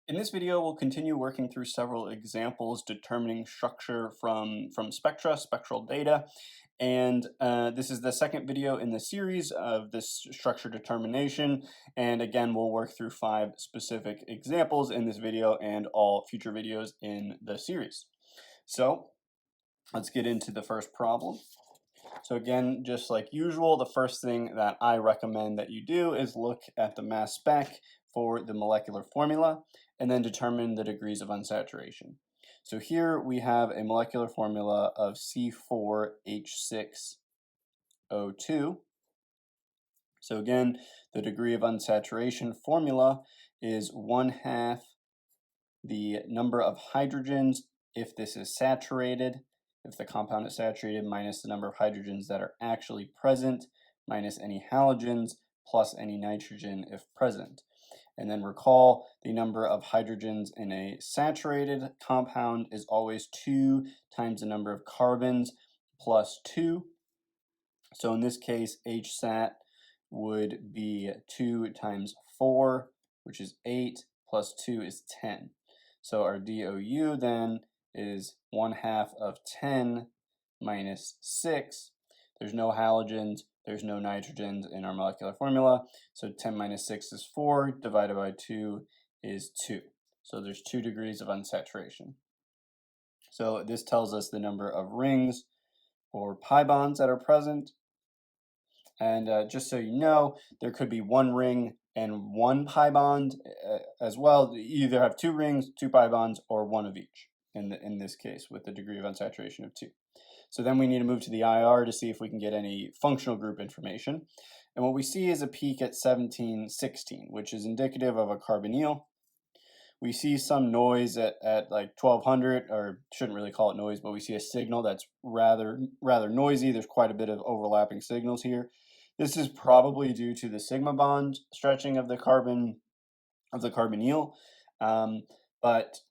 In this video, we'll continue working through several examples determining structure from spectra, spectral data. And this is the second video in the series of this structure determination. And again, we'll work through 5 specific examples in this video and all future videos in the series. So let's get into the first problem. So again, just like usual, the first thing that I recommend that you do is look at the mass spec for the molecular formula and then determine the degrees of unsaturation. So here we have a molecular formula of C4H6O2. So again, the degree of unsaturation formula is 1/2 the number of hydrogens if this is saturated, if the compound is saturated, minus the number of hydrogens that are actually present, minus any halogens, plus any nitrogen if present. And then recall the number of hydrogens in a saturated compound is always 2 times the number of carbons plus 2. So in this case, HSAT would be 2 times 4, which is 8, plus 2 is 10. So our DOU then is 1/2 of 10 minus 6. There's no halogens, there's no nitrogens in our molecular formula. So 10 minus 6 is 4, divided by 2 is 2. So there's 2 degrees of unsaturation. So this tells us the number of rings or pi bonds that are present. And just so you know, there could be 1 ring and 1 pi bond as well. You either have 2 rings, 2 pi bonds, or 1 of each in this case with the degree of unsaturation of 2. So then we need to move to the IR to see if we can get any functional group information. And what we see is a peak at 1716, which is indicative of a carbonyl. We see some noise at like 1200, or shouldn't really call it noise, but we see a signal that's rather noisy. There's quite a bit of overlapping signals here. This is probably due to the sigma bond stretching of the carbonyl, but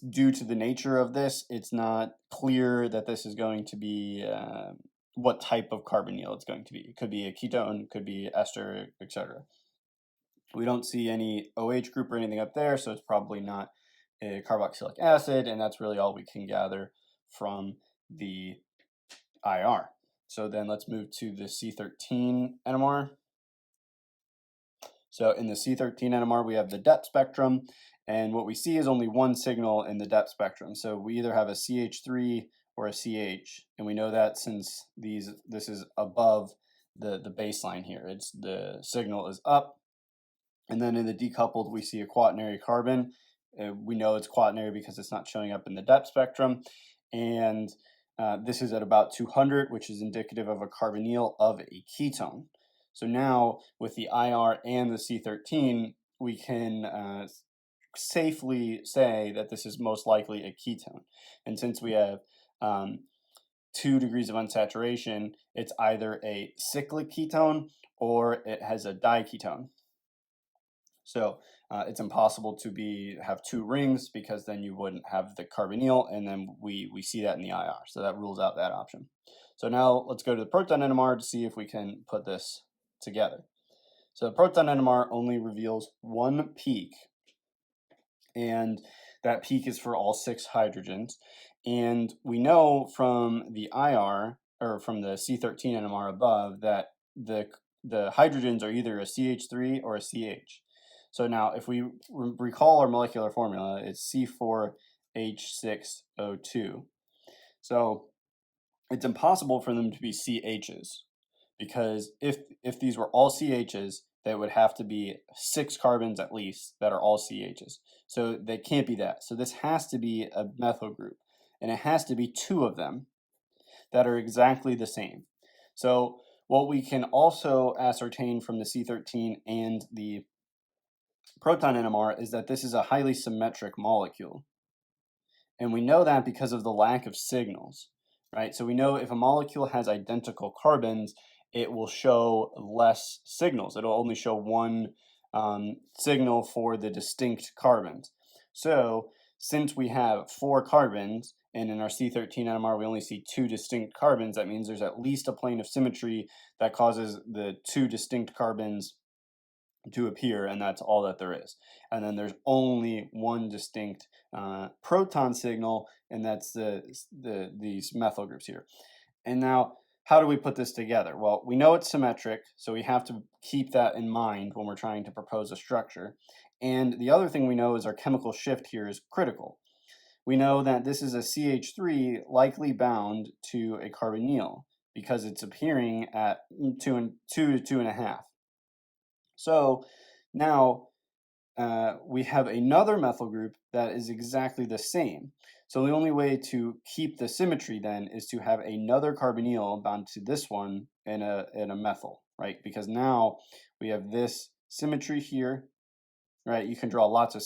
due to the nature of this, it's not clear that this is going to be what type of carbonyl it's going to be. It could be a ketone, could be ester, etc. We don't see any OH group or anything up there, so it's probably not a carboxylic acid, and that's really all we can gather from the IR. So then let's move to the C-13 NMR. So in the C-13 NMR, we have the depth spectrum, and what we see is only one signal in the depth spectrum. So we either have a CH3 or a CH, and we know that since this is above the baseline here. It's the signal is up, and then in the decoupled, we see a quaternary carbon. We know it's quaternary because it's not showing up in the depth spectrum, and this is at about 200, which is indicative of a carbonyl of a ketone. So now with the IR and the C-13, we can safely say that this is most likely a ketone. And since we have 2 degrees of unsaturation, it's either a cyclic ketone or it has a diketone. So it's impossible to have 2 rings, because then you wouldn't have the carbonyl, and then we see that in the IR. So that rules out that option. So now let's go to the proton NMR to see if we can put this together. So the proton NMR only reveals 1 peak, and that peak is for all 6 hydrogens. And we know from the IR, or from the C-13 NMR above, that the hydrogens are either a CH3 or a CH. So now if we recall our molecular formula, it's C4H6O2. So it's impossible for them to be CHs, because if these were all CHs, they would have to be 6 carbons at least that are all CHs. So they can't be that. So this has to be a methyl group, and it has to be 2 of them that are exactly the same. So what we can also ascertain from the C-13 and the proton NMR is that this is a highly symmetric molecule. And we know that because of the lack of signals, right? So we know if a molecule has identical carbons, it will show less signals. It'll only show 1 signal for the distinct carbons. So since we have 4 carbons, and in our C-13 NMR we only see 2 distinct carbons, that means there's at least a plane of symmetry that causes the 2 distinct carbons to appear, and that's all that there is. And then there's only one distinct proton signal, and that's these methyl groups here. And now, how do we put this together? Well, we know it's symmetric, so we have to keep that in mind when we're trying to propose a structure. And the other thing we know is our chemical shift here is critical. We know that this is a CH3 likely bound to a carbonyl because it's appearing at 2 to 2.5. So now we have another methyl group that is exactly the same. So the only way to keep the symmetry then is to have another carbonyl bound to this one in a methyl, right? Because now we have this symmetry here, right? You can draw lots of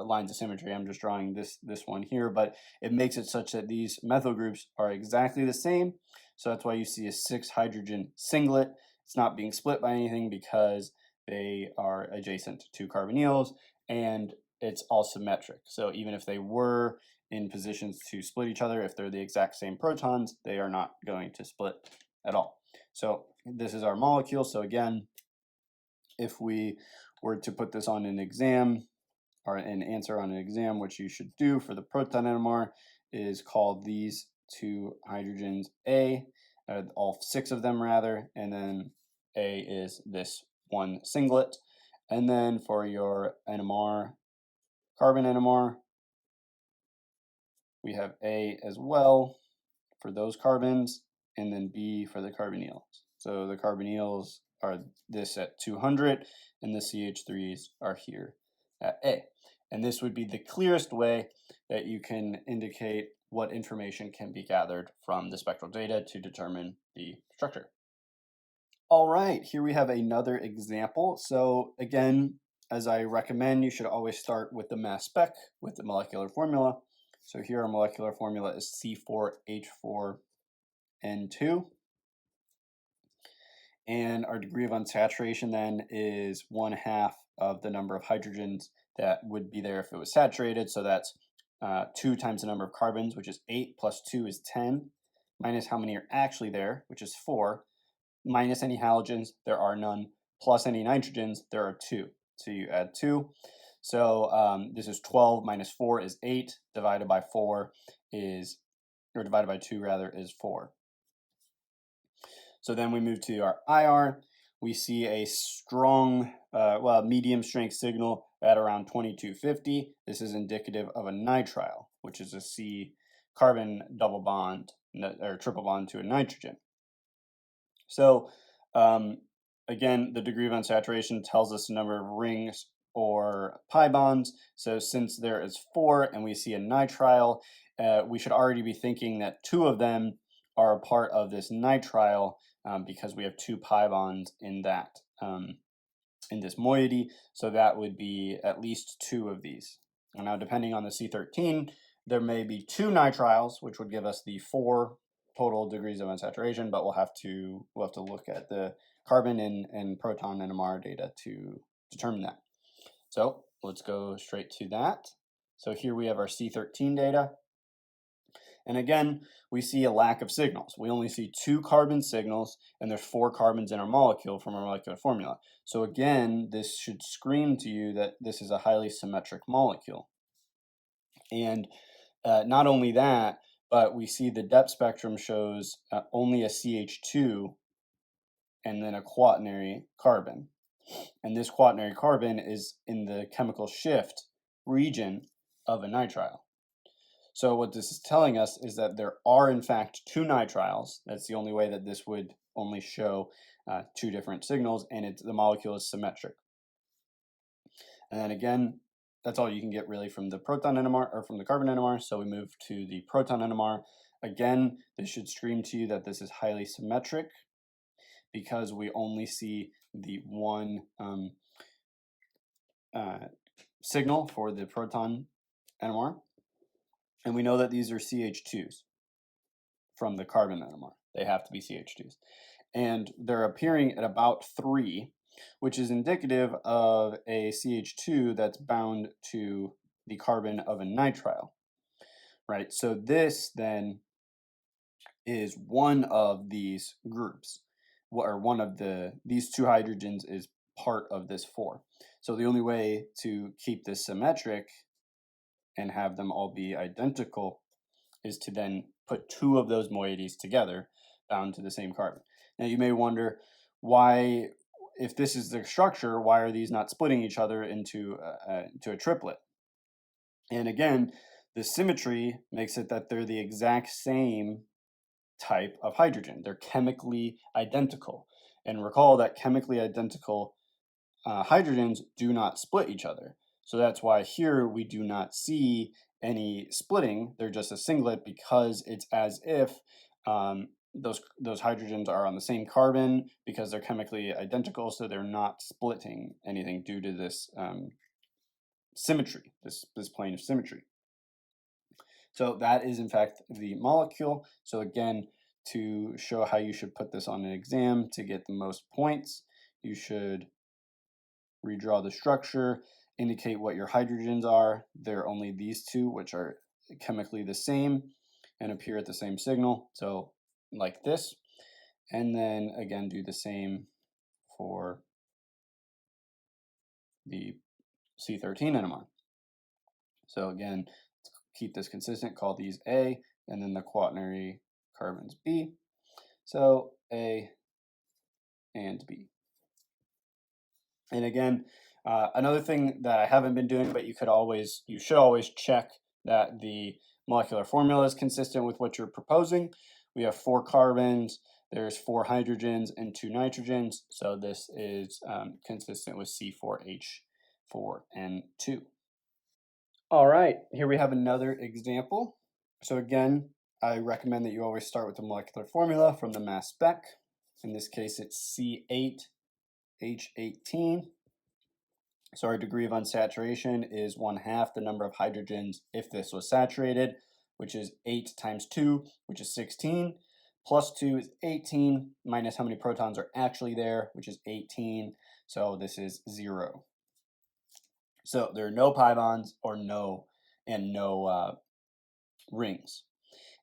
lines of symmetry. I'm just drawing this one here, but it makes it such that these methyl groups are exactly the same. So that's why you see a 6 hydrogen singlet. It's not being split by anything because they are adjacent to carbonyls, and it's all symmetric. So even if they were in positions to split each other, if they're the exact same protons, they are not going to split at all. So this is our molecule. So again, if we were to put this on an exam, or an answer on an exam, which you should do for the proton NMR, is called these 2 hydrogens A, all 6 of them rather, and then A is this one singlet. And then for your NMR, carbon NMR, we have A as well for those carbons, and then B for the carbonyls. So the carbonyls are this at 200, and the CH3s are here at A. And this would be the clearest way that you can indicate what information can be gathered from the spectral data to determine the structure. All right, here we have another example. So again, as I recommend, you should always start with the mass spec with the molecular formula. So here our molecular formula is C4H4N2. And our degree of unsaturation then is 1/2 of the number of hydrogens that would be there if it was saturated. So that's 2 times the number of carbons, which is 8, plus 2 is 10, minus how many are actually there, which is 4, minus any halogens, there are none, plus any nitrogens, there are 2. So you add 2. So this is 12 minus 4 is 8, divided by 4 is, or divided by 2 rather, is 4. So then we move to our IR. We see a strong, medium strength signal at around 2250. This is indicative of a nitrile, which is a C carbon double bond or triple bond to a nitrogen. So again, the degree of unsaturation tells us the number of rings or pi bonds. So since there is 4 and we see a nitrile, we should already be thinking that 2 of them are a part of this nitrile because we have 2 pi bonds in that in this moiety. So that would be at least 2 of these. And now, depending on the C-13, there may be 2 nitriles, which would give us the 4 total degrees of unsaturation. But we'll have to look at the carbon and proton NMR data to determine that. So let's go straight to that. So here we have our C-13 data. And again, we see a lack of signals. We only see 2 carbon signals, and there's 4 carbons in our molecule from our molecular formula. So again, this should scream to you that this is a highly symmetric molecule. And not only that, but we see the depth spectrum shows only a CH2 and then a quaternary carbon. And this quaternary carbon is in the chemical shift region of a nitrile. So what this is telling us is that there are, in fact, 2 nitriles. That's the only way that this would only show 2 different signals, and the molecule is symmetric. And then again, that's all you can get really from the proton NMR or from the carbon NMR. So we move to the proton NMR. Again, this should scream to you that this is highly symmetric because we only see the one signal for the proton NMR. And we know that these are CH2s from the carbon NMR. They have to be CH2s. And they're appearing at about 3, which is indicative of a CH2 that's bound to the carbon of a nitrile, right? So this then is one of these groups, or one of these 2 hydrogens is part of this 4. So the only way to keep this symmetric and have them all be identical is to then put 2 of those moieties together bound to the same carbon. Now you may wonder why, if this is the structure, why are these not splitting each other into a triplet? And again, the symmetry makes it that they're the exact same type of hydrogen. They're chemically identical. And recall that chemically identical hydrogens do not split each other. So that's why here we do not see any splitting. They're just a singlet, because it's as if those hydrogens are on the same carbon because they're chemically identical, so they're not splitting anything due to this symmetry, this plane of symmetry. So that is in fact the molecule. So again, to show how you should put this on an exam to get the most points, you should redraw the structure, indicate what your hydrogens are. They're only these 2, which are chemically the same and appear at the same signal. So like this. And then again, do the same for the C-13 NMR. So again, keep this consistent, call these A, and then the quaternary carbons B. So A and B. And again, another thing that I haven't been doing, but you should always check that the molecular formula is consistent with what you're proposing. We have 4 carbons, there's 4 hydrogens and 2 nitrogens, so this is consistent with C4H4N2. All right, here we have another example. So again, I recommend that you always start with the molecular formula from the mass spec. In this case, it's C8H18. So our degree of unsaturation is 1/2 the number of hydrogens if this was saturated, which is 8 times 2, which is 16, plus 2 is 18, minus how many protons are actually there, which is 18. So this is 0. So there are no pi bonds or no rings.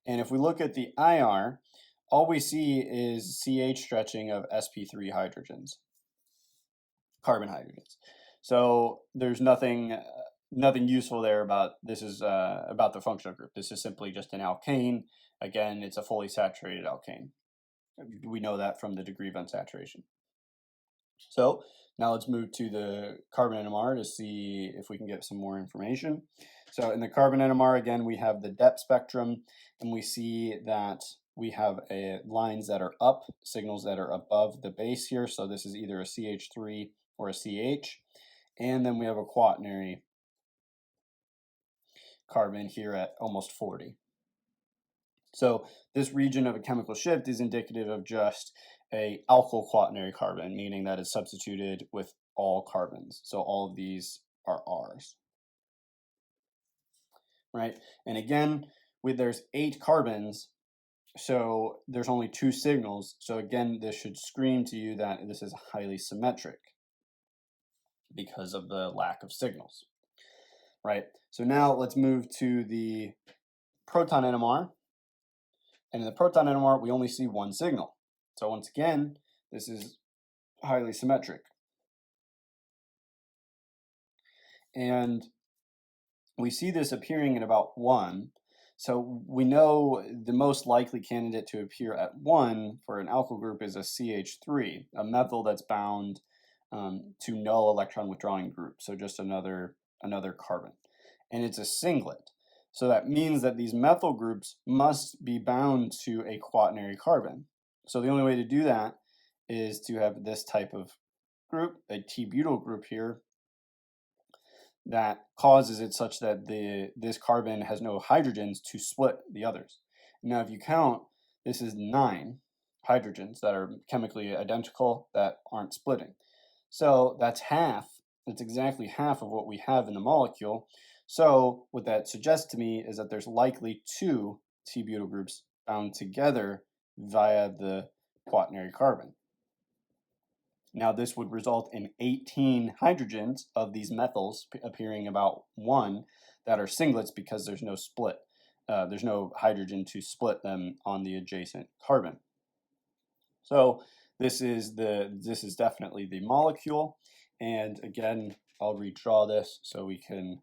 And if we look at the IR, all we see is CH stretching of sp3 hydrogens, carbon hydrogens. So there's nothing useful there about this is about the functional group. This is simply just an alkane. Again, it's a fully saturated alkane. We know that from the degree of unsaturation. So now let's move to the carbon NMR to see if we can get some more information. So in the carbon NMR, again, we have the depth spectrum, and we see that we have lines that are up, signals that are above the base here. So this is either a CH3 or a CH. And then we have a quaternary carbon here at almost 40. So this region of a chemical shift is indicative of just a alkyl quaternary carbon, meaning that it's substituted with all carbons. So all of these are R's. Right? And again, there's 8 carbons, so there's only 2 signals. So again, this should scream to you that this is highly symmetric because of the lack of signals. Right? So now let's move to the proton NMR. And in the proton NMR, we only see 1 signal. So once again, this is highly symmetric. And we see this appearing at about 1. So we know the most likely candidate to appear at 1 for an alkyl group is a CH3, a methyl that's bound to null electron withdrawing group. So just another carbon. And it's a singlet. So that means that these methyl groups must be bound to a quaternary carbon. So the only way to do that is to have this type of group, a T-butyl group here, that causes it such that this carbon has no hydrogens to split the others. Now if you count, this is 9 hydrogens that are chemically identical that aren't splitting. So that's exactly half of what we have in the molecule. So what that suggests to me is that there's likely 2 T-butyl groups bound together via the quaternary carbon. Now this would result in 18 hydrogens of these methyls appearing about 1 that are singlets because there's no split. There's no hydrogen to split them on the adjacent carbon. So this is definitely the molecule. And again, I'll redraw this so we can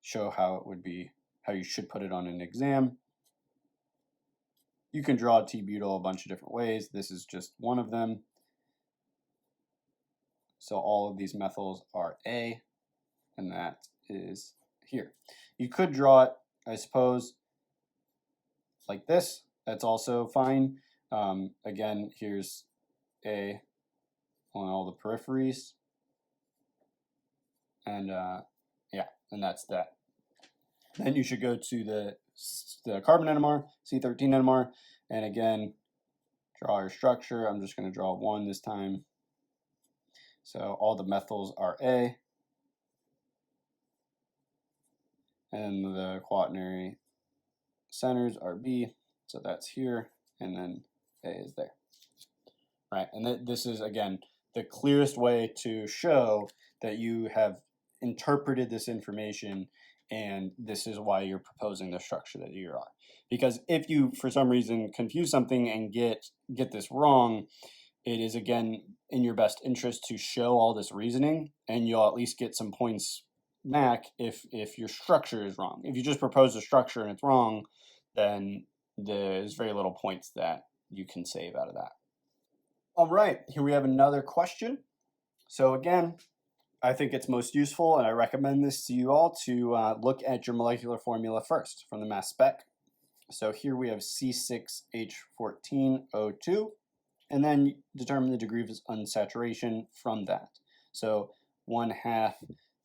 show how it would be, how you should put it on an exam. You can draw T-butyl a bunch of different ways. This is just one of them. So all of these methyls are A, and that is here. You could draw it, I suppose, like this. That's also fine. Again, here's A on all the peripheries. And yeah, and that's that. Then you should go to the carbon NMR, C-13 NMR, and again, draw your structure. I'm just going to draw one this time. So all the methyls are A, and the quaternary centers are B. So that's here, and then A is there. Right, and this is, again, the clearest way to show that you have interpreted this information, and this is why you're proposing the structure that you are. Because if you, for some reason, confuse something and get this wrong, it is, again, in your best interest to show all this reasoning, and you'll at least get some points back if your structure is wrong. If you just propose a structure and it's wrong, then there's very little points that you can save out of that. All right, here we have another question. So again, I think it's most useful, and I recommend this to you all, to look at your molecular formula first from the mass spec. So here we have C6H14O2, and then determine the degree of unsaturation from that. So 1/2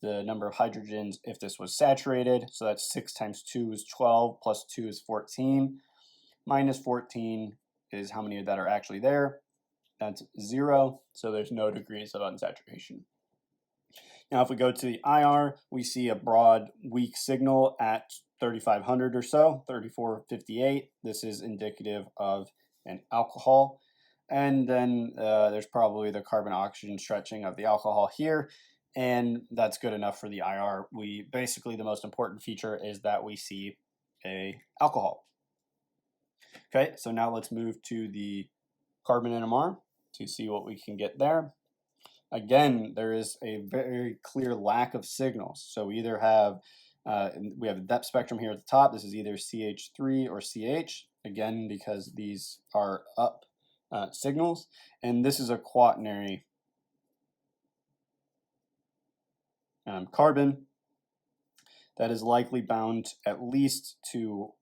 the number of hydrogens if this was saturated, so that's 6 times 2 is 12, plus 2 is 14, minus 14 is how many that are actually there. That's 0, so there's no degrees of unsaturation. Now, if we go to the IR, we see a broad, weak signal at 3,500 or so, 3458. This is indicative of an alcohol. And then there's probably the carbon-oxygen stretching of the alcohol here, and that's good enough for the IR. Basically, the most important feature is that we see a alcohol. Okay, so now let's move to the carbon NMR to see what we can get there. Again, there is a very clear lack of signals. So we either have, we have a depth spectrum here at the top. This is either CH3 or CH, again, because these are up signals. And this is a quaternary carbon that is likely bound at least to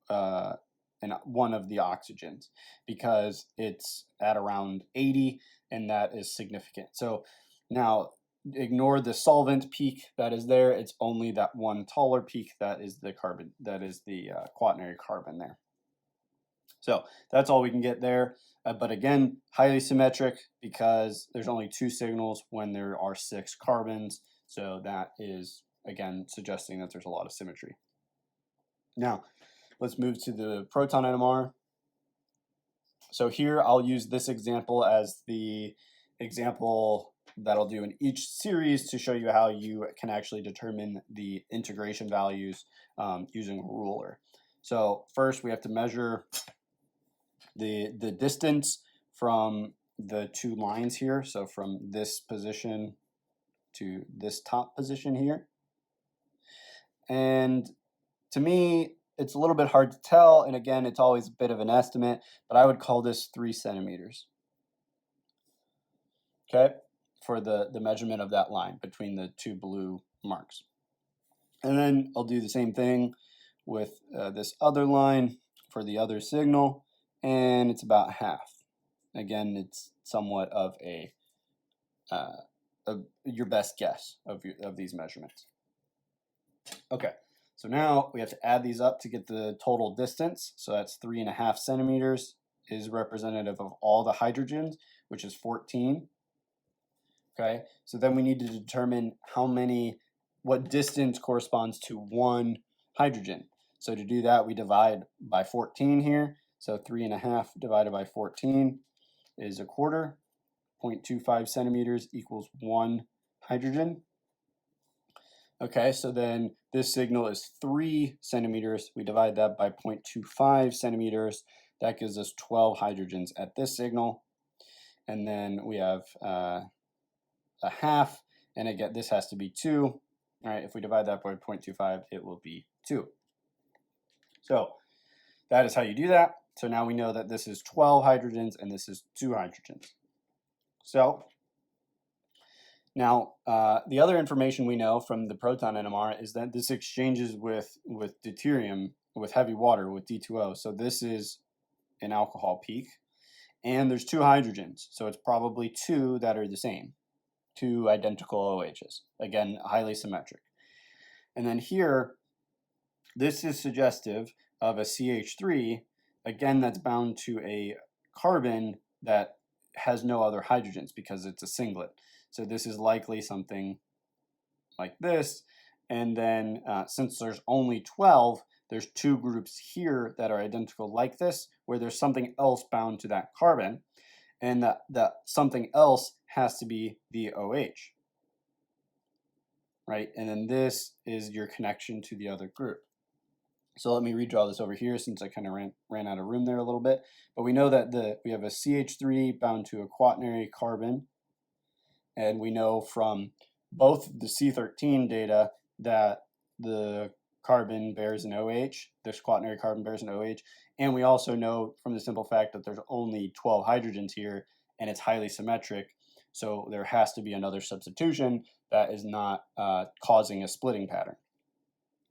one of the oxygens, because it's at around 80, and that is significant. So now ignore the solvent peak that is there. It's only that one taller peak that is the carbon, that is the quaternary carbon there. So that's all we can get there. But again, highly symmetric, because there's only 2 signals when there are 6 carbons. So that is, again, suggesting that there's a lot of symmetry. Now, let's move to the proton NMR. So here I'll use this example as the example that I'll do in each series to show you how you can actually determine the integration values using a ruler. So first we have to measure the distance from the 2 lines here. So from this position to this top position here. And to me, it's a little bit hard to tell, and again, it's always a bit of an estimate, but I would call this 3 centimeters. Okay, for the measurement of that line between the 2 blue marks. And then I'll do the same thing with this other line for the other signal, and it's about half. Again, it's somewhat of your best guess of these measurements. Okay. So now we have to add these up to get the total distance. So that's 3.5 centimeters is representative of all the hydrogens, which is 14. Okay, so then we need to determine what distance corresponds to 1 hydrogen. So to do that, we divide by 14 here. So 3.5 divided by 14 is 1/4. 0.25 centimeters equals 1 hydrogen. Okay, so then this signal is 3 centimeters. We divide that by 0.25 centimeters. That gives us 12 hydrogens at this signal. and then we have a half, and again, this has to be 2. All right, if we divide that by 0.25, it will be 2. So that is how you do that. So now we know that this is 12 hydrogens and this is 2 hydrogens. So now the other information we know from the proton NMR is that this exchanges with deuterium, with heavy water, with D2O. So this is an alcohol peak, and there's 2 hydrogens. So it's probably 2 that are the same, 2 identical OHs. Again, highly symmetric. And then here, this is suggestive of a CH3, again, that's bound to a carbon that has no other hydrogens because it's a singlet. So this is likely something like this. And then since there's only 12, there's 2 groups here that are identical like this, where there's something else bound to that carbon. And that something else has to be the OH. Right? And then this is your connection to the other group. So let me redraw this over here since I kind of ran out of room there a little bit. But we know that we have a CH3 bound to a quaternary carbon. And we know from both the C-13 data that the carbon bears an OH, this quaternary carbon bears an OH. And we also know from the simple fact that there's only 12 hydrogens here and it's highly symmetric. So there has to be another substitution that is not causing a splitting pattern.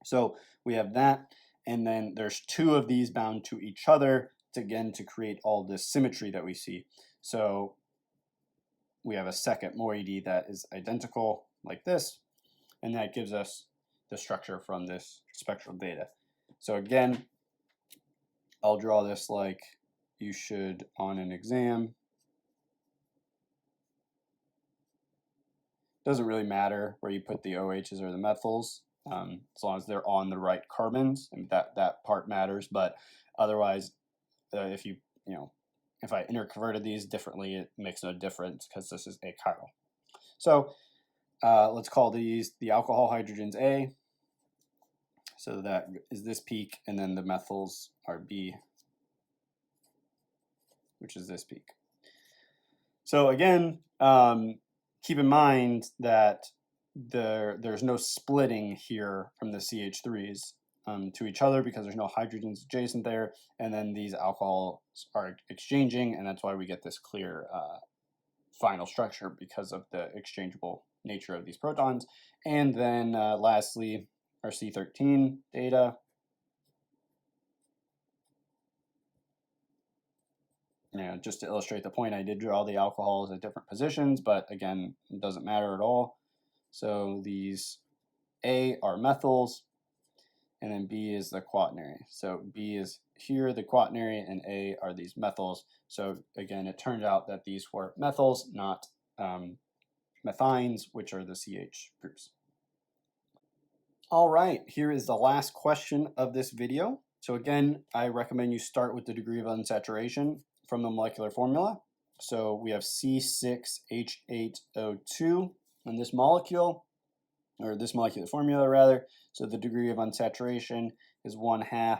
So we have that. And then there's 2 of these bound to each other to create all this symmetry that we see. So we have a second moiety that is identical like this, and that gives us the structure from this spectral data. So again, I'll draw this like you should on an exam. Doesn't really matter where you put the OHs or the methyls. As long as they're on the right carbons, and that part matters. But otherwise, if I interconverted these differently, it makes no difference because this is achiral. So let's call these the alcohol hydrogens A. So that is this peak, and then the methyls are B, which is this peak. So again, keep in mind that there's no splitting here from the CH3s to each other because there's no hydrogens adjacent there, and then these alcohols are exchanging, and that's why we get this clear final structure because of the exchangeable nature of these protons. And then lastly, our C-13 data. Just to illustrate the point, I did draw the alcohols at different positions, but again, it doesn't matter at all. So these A are methyls, and then B is the quaternary. So B is here, the quaternary, and A are these methyls. So again, it turned out that these were methyls, not methynes, which are the CH groups. All right, here is the last question of this video. So again, I recommend you start with the degree of unsaturation from the molecular formula. So we have C6H8O2 on this molecule, or this molecular formula rather. So the degree of unsaturation is 1/2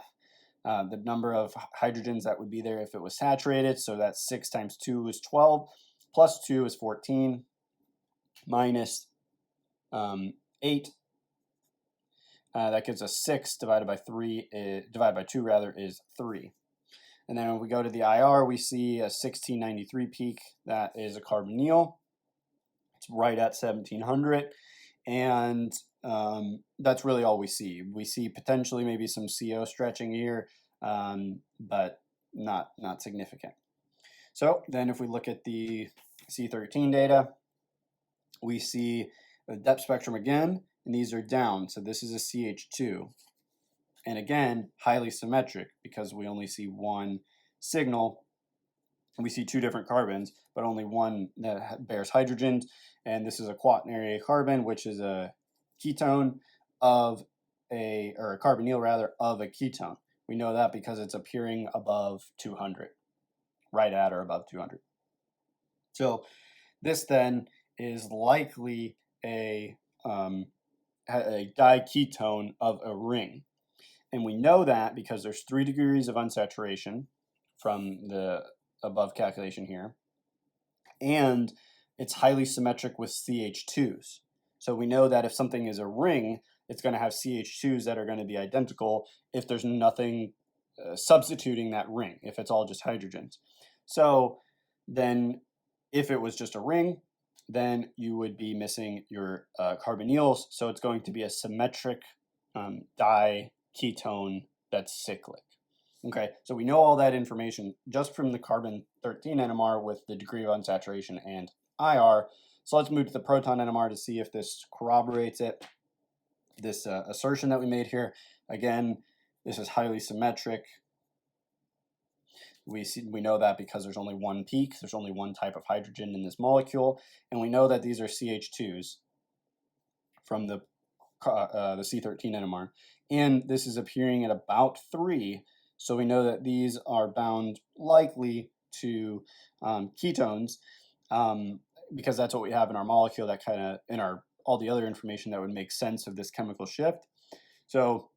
the number of hydrogens that would be there if it was saturated. So that's 6 times 2 is 12, plus 2 is 14, minus 8. That gives us 6 divided by 3, divided by 2 rather, is 3. And then when we go to the IR, we see a 1693 peak. That is a carbonyl. It's right at 1700. And that's really all we see. We see potentially maybe some CO stretching here, but not significant. So then if we look at the C-13 data, we see the depth spectrum again, and these are down. So this is a CH2. And again, highly symmetric because we only see one signal. We see 2 different carbons, but only one that bears hydrogens. And this is a quaternary carbon, which is a ketone of or a carbonyl rather, of a ketone. We know that because it's appearing above 200, right at or above 200. So this then is likely a diketone of a ring. And we know that because there's 3 degrees of unsaturation from the above calculation here. and it's highly symmetric with CH2s. So we know that if something is a ring, it's going to have CH2s that are going to be identical if there's nothing substituting that ring, if it's all just hydrogens. So then if it was just a ring, then you would be missing your carbonyls. So it's going to be a symmetric diketone that's cyclic. Okay, so we know all that information just from the carbon 13 NMR with the degree of unsaturation and IR. So let's move to the proton NMR to see if this corroborates it. This assertion that we made here, again, this is highly symmetric. We know that because there's only one peak, there's only one type of hydrogen in this molecule, and we know that these are CH2s from the C-13 NMR, and this is appearing at about 3, so we know that these are bound likely to ketones, because that's what we have in our molecule, that kind of, in our all the other information that would make sense of this chemical shift. So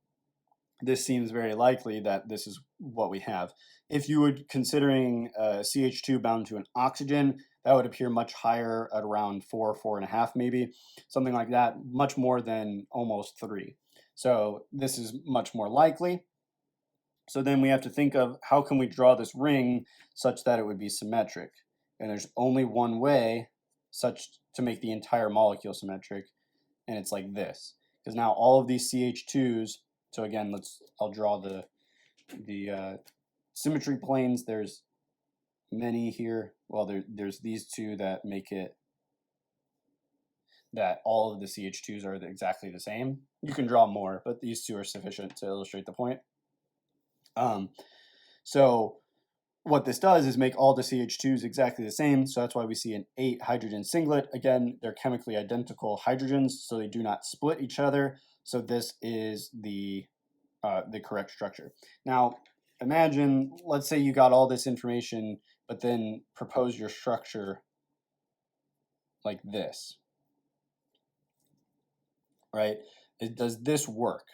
this seems very likely that this is what we have. If you were considering CH2 bound to an oxygen, that would appear much higher at around 4, 4.5 maybe, something like that, much more than almost 3. So this is much more likely. So then we have to think of how can we draw this ring such that it would be symmetric. And there's only one way such to make the entire molecule symmetric, and it's like this. Because now all of these CH2s, so again, I'll draw the symmetry planes. There's many here. Well, there's these two that make it that all of the CH2s are exactly the same. You can draw more, but these two are sufficient to illustrate the point. So what this does is make all the CH2s exactly the same, so that's why we see an 8 hydrogen singlet. Again, they're chemically identical hydrogens, so they do not split each other. So this is the correct structure. Now, imagine, let's say you got all this information, but then propose your structure like this, right? Does this work?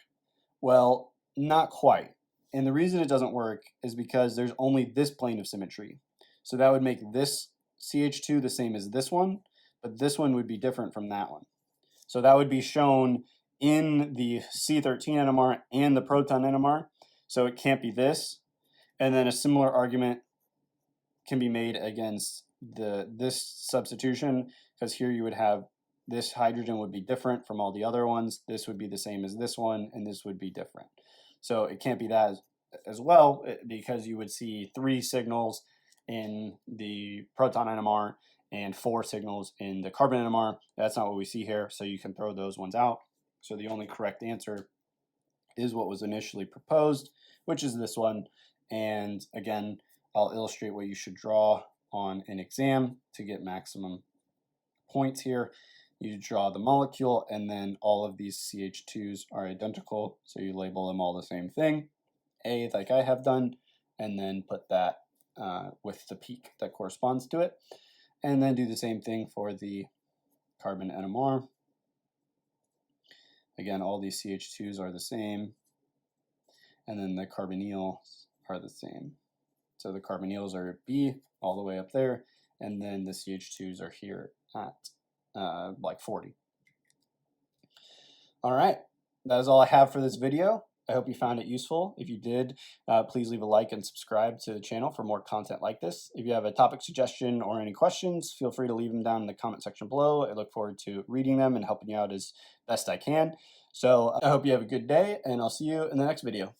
Well, not quite. And the reason it doesn't work is because there's only this plane of symmetry. So that would make this CH2 the same as this one, but this one would be different from that one. So that would be shown in the C-13 NMR and the proton NMR. So it can't be this. And then a similar argument can be made against this substitution, because here you would have this hydrogen would be different from all the other ones. This would be the same as this one, and this would be different. So it can't be that as well, because you would see 3 signals in the proton NMR and 4 signals in the carbon NMR. That's not what we see here, so you can throw those ones out. So the only correct answer is what was initially proposed, which is this one. And again, I'll illustrate what you should draw on an exam to get maximum points here. You draw the molecule, and then all of these CH2s are identical, so you label them all the same thing, A, like I have done, and then put that with the peak that corresponds to it, and then do the same thing for the carbon NMR. Again, all these CH2s are the same, and then the carbonyls are the same. So the carbonyls are B all the way up there, and then the CH2s are here at like 40. All right, that is all I have for this video. I hope you found it useful. If you did, please leave a like and subscribe to the channel for more content like this. If you have a topic suggestion or any questions, feel free to leave them down in the comment section below. I look forward to reading them and helping you out as best I can. So I hope you have a good day, and I'll see you in the next video.